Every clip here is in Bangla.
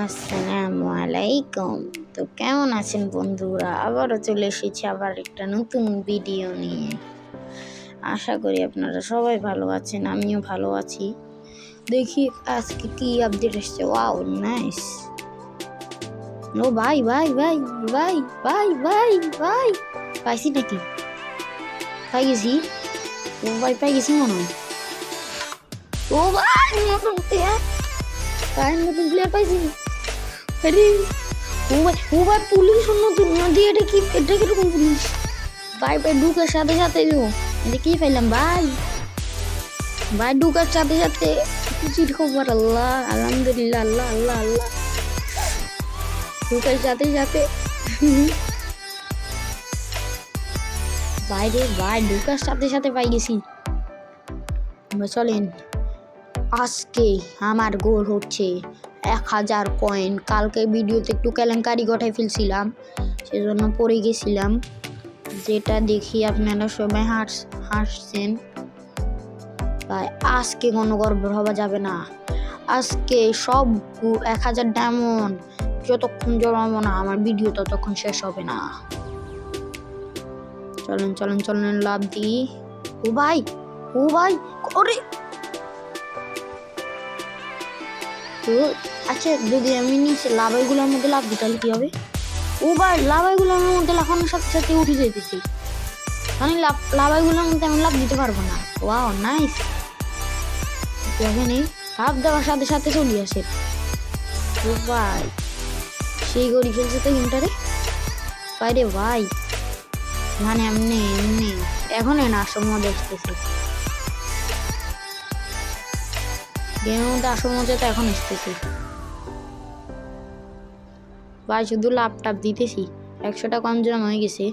আসসালামু আলাইকুম। তো কেমন আছেন বন্ধুরা? আবারও চলে এসেছি আবার একটা নতুন ভিডিও নিয়ে। আশা করি আপনারা সবাই ভালো আছেন, আমিও ভালো আছি। দেখি আজকে কি আপডেট এসছে। Wow, nice. ও ভাই ভাই ভাই ভাই ভাই ভাই ভাই পাইছি নাকি? পাই গেছি। ও ভাই পাই গেছি মনে হয়। ও ভাই নতুন প্লেয়ার, নতুন প্লেয়ার পাইছি। আরে ও ভাই পুলিশ নতুন নদী, এটা কিরকম পুলিশ? ভাই ভাই ঢুকার সাথে সাথে এটা কি পাইলাম ভাই? ভাই ঢুকার সাথে সাথে খুশির খবর। আল্লাহ, আলহামদুলিল্লাহ, আল্লাহ আল্লাহ আল্লাহ। ঢুকার সাথে সাথে বাইরে ভাই ঢুকার সাথে সাথে পাই গেছি। চলেন, আজকে আমার গোল হচ্ছে 1000 কয়েন। কালকে ভিডিওতে একটু কেলেঙ্কারি ঘটাই ফেলছিলাম, সেজন্য পড়ে গেছিলাম, যেটা দেখি আপনারা সবাই হাসছেন। তাই আজকে কোনো গড়বড় হওয়া যাবে না। আজকে সব 1000 ডায়মন্ড যতক্ষণ জমাবো না আমার ভিডিও ততক্ষণ শেষ হবে না। চলেন চলেন চলেন, লাভ দিই। ও ভাই ওরে, তো আচ্ছা যদি আমি নিচে লাভাইগুলোর মধ্যে লাভ দিই তাহলে কি হবে? ও ভাই লাভাইগুলোর মধ্যে লাফানোর সাথে সাথে উঠে যেতেছি, মানে লাভাইগুলোর মধ্যে আমি লাভ দিতে পারবো না। Wow, nice. লাভ দেওয়ার সাথে সাথে চলে আসে। ও ভাই সেই গড়ি ফেলছে তো গেমটারে। বাইরে ভাই মানে এমনি এমনি এখন না আসল মজা আসতেছে গেমের মধ্যে, আসল মজা তো এখন আসতেছে ভাই। শুধু লাভ দিতেছি, 100টা কম জমা হয়ে গেছে।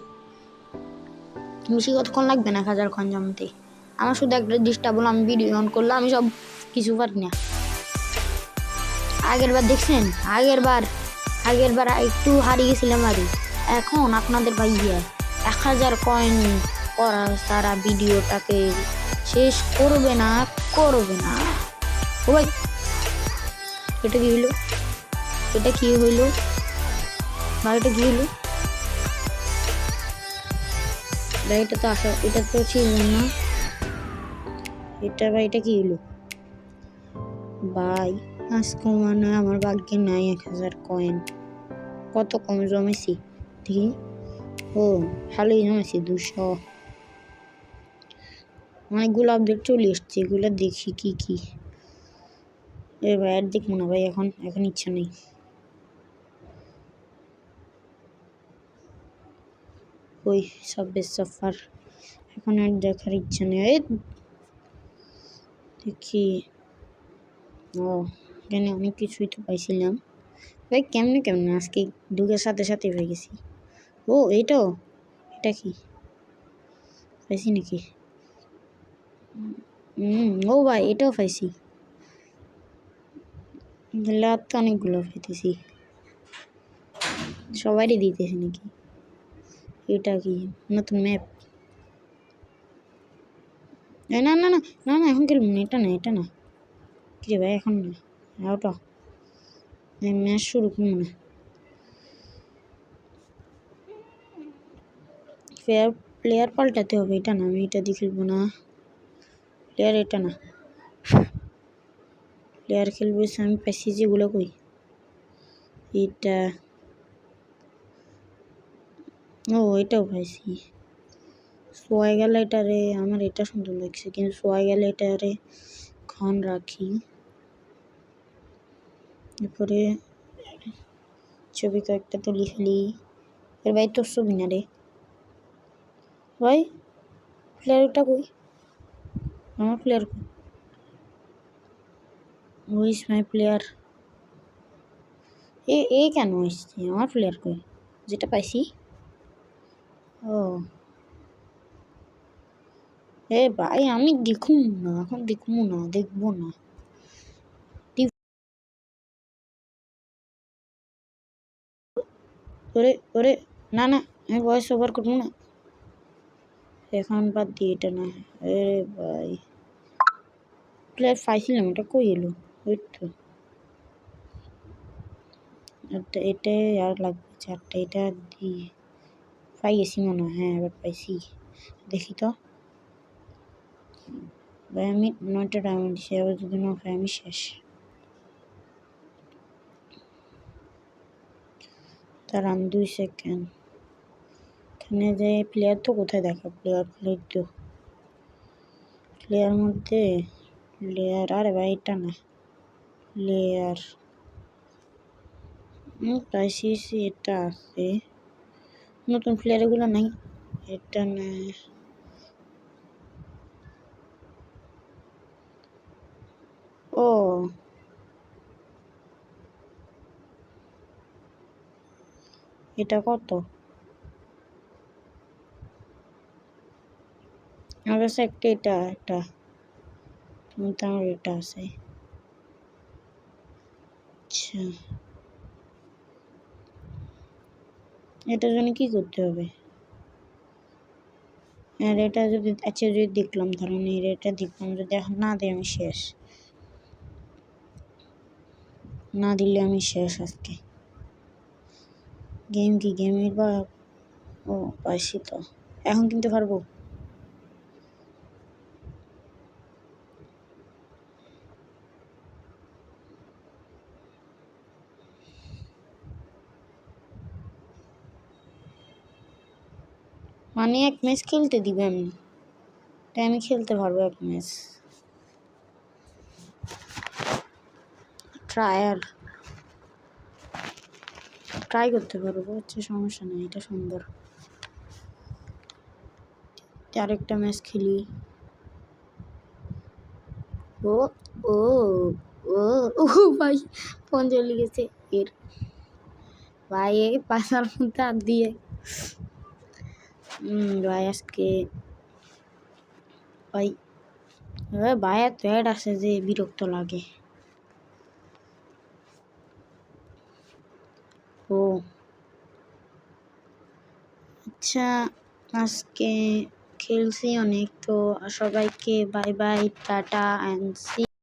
বেশি কতক্ষণ লাগবে না 1000 কম জমাতে। আমার শুধু একটা ডিস্টার্ব হলো, আমি ভিডিও অন করলে আমি সব কিছু পারি না। আগের বার দেখছেন, আগের বার একটু হারিয়ে গেছিলাম আর এখন আপনাদের ভাইয়া 1000 কয়েন করা সারা ভিডিওটাকে শেষ করবে না। ও ভাই এটা কি হইলো? এটা কি হইলো ভাই? এটা কি হইলো ভাই? এটা তো আসা, এটা তো ছিল না এটা ভাই। এটা কি হইলো ভাই? আজকে মানে আমার ভাগ্যে নাই 1000 কয়েন। কত কম জমেছি দেখি। ও ভালোই জমেছি, 200। অনেকগুলো আপডেট চলে এসছে, এগুলো দেখি কি কি। ভাই আর দেখবো না ভাই, এখন ইচ্ছা নেই। ওই সাবওয়ে সার্ফার এখন আর দেখার ইচ্ছা নেই। দেখি, ও এখানে অনেক কিছুই তো পাইছিলাম ভাই। কেমনে আজকে ঢুকের সাথে সাথে হয়ে গেছি। ও এটা কি পাইছি নাকি? ও ভাই এটাও পাইছি। লাভ তো অনেকগুলো পাইতেছি, সবারই দিতেছে নাকি? এটা কি নতুন ম্যাপ? না না না না না, এখন খেলবো না। এটা না কি ভাই, এখন না। ওটা ম্যাচ শুরু করবো না। প্লেয়ার পাল্টাতে হবে, এটা না। আমি এটা দিয়ে খেলবো না। প্লেয়ার এটা না, প্লেয়ার খেলবে আমি পাইছি যেগুলো। কই এটা? ও এটাও পাইছি। সোয়া গেলে এটারে, আমার এটা সুন্দর লাগছে, কিন্তু সোয়া গেলে এটারে খন রাখি। এরপরে ছবি কয়েকটা তুলি ফেলি। এর ভাই তোর ছবি না রে ভাই। প্লেয়ারটা কই? আমার প্লেয়ার কই? ও ইজ মাই প্লেয়ার। এ কেন আসছে? আমার প্লেয়ার কই যেটা পাইছি? ও ভাই আমি দেখবো না, এখন দেখবো না। ওরে না না, আমি ভয়েস ওভার করবো না এখন, বাদ দিয়ে এটা না। ভাই প্লেয়ার পাইছিলাম, এটা কই এলো? ওই তো এটাই আর লাগবে 4টা, এটা দিয়ে পাই গেছি মনে হয়। হ্যাঁ এবার পাইছি, দেখি তো। ভাই আমি 9টা ডায়মন্ড দিছি, এবার যদি না পাই আমি শেষ। দাঁড়ান 2 সেকেন্ড, এখানে যে প্লেয়ার তো কোথায় দেখা, প্লেয়ার তো প্লেয়ার মধ্যে প্লেয়ার, আরে ভাই এটা না প্লেয়ার, পাইছি, এটা আছে, নতুন প্লেয়ার এগুলো নাই, এটা না। ও এটা কত? আমার কাছে একটা, এটা কিন্তু আমার এটা আছে। আচ্ছা এটার জন্য কি করতে হবে? আর এটা যদি, আচ্ছা যদি দেখলাম, ধরেন এটা দেখলাম, যদি এখন না দিই আমি শেষ, না দিলে আমি শেষ আজকে। গেম কি গেমের বা, ও পাইছি তো, এখন কিনতে পারবো? মানে 1 ম্যাচ খেলতে দিবেন? তাই আমি খেলতে পারবো 1 ম্যাচ? ট্রাই করতে পারবো, আচ্ছা সমস্যা নেই, এটা সুন্দর। আরেকটা ম্যাচ খেলি। ও ও ও ও ভাই ফোন চলে গেছে এর, ভাই এই পাশার মধ্যে হাত দিয়ে। ভাই আজকে ভাই, ভাই এত অ্যাড আসে যে বিরক্ত লাগে। ও আচ্ছা, আজকে খেলছি অনেক, তো সবাইকে bye bye, tata and C.